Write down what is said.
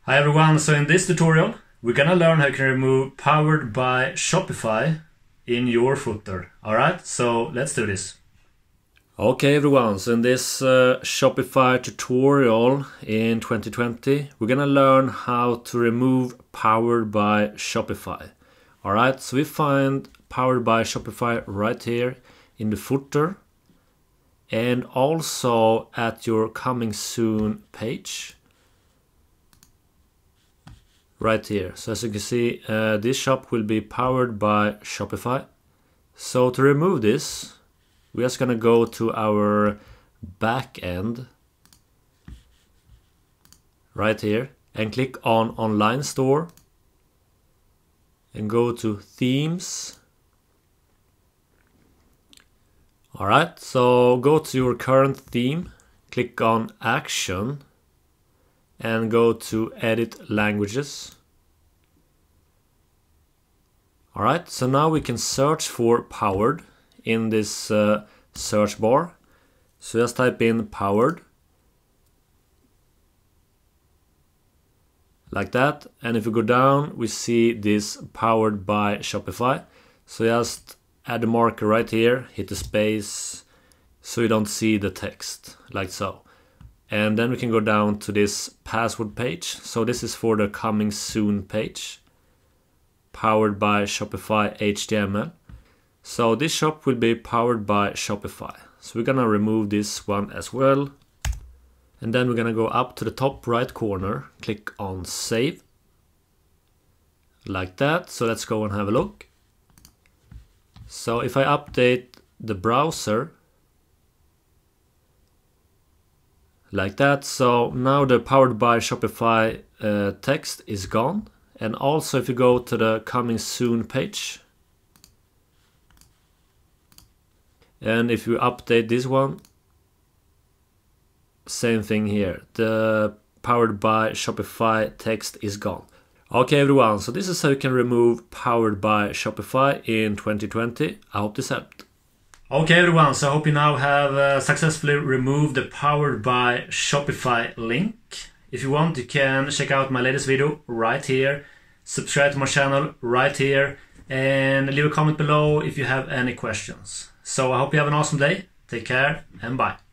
Hi everyone, so in this tutorial we're gonna learn how you can remove Powered by Shopify in your footer. Alright, so let's do this. Okay everyone, so in this Shopify tutorial in 2020 we're gonna learn how to remove Powered by Shopify. Alright, so we find Powered by Shopify right here in the footer and also at your coming soon page. Right here. So as you can see, this shop will be powered by Shopify. So to remove this, we're just gonna go to our back end right here and click on Online Store and go to Themes. Alright, so go to your current theme, click on Action and go to Edit Languages. Alright, so now we can search for Powered in this search bar. So just type in Powered. Like that. And if we go down, we see this Powered by Shopify. So just add a marker right here, hit the space so you don't see the text, like so. And then we can go down to this password page. So this is for the coming soon page. Powered by Shopify HTML. So this shop will be powered by Shopify. So we're gonna remove this one as well. And then we're gonna go up to the top right corner, click on Save. Like that. So let's go and have a look. So if I update the browser, like that, so now the Powered by Shopify text is gone. And also if you go to the coming soon page and if you update this one, same thing here, the Powered by Shopify text is gone. Okay everyone, so this is how you can remove Powered by Shopify in 2020. I hope this helped. Okay everyone, so I hope you now have successfully removed the Powered by Shopify link. If you want, you can check out my latest video right here, subscribe to my channel right here, and leave a comment below if you have any questions. So I hope you have an awesome day, take care and bye.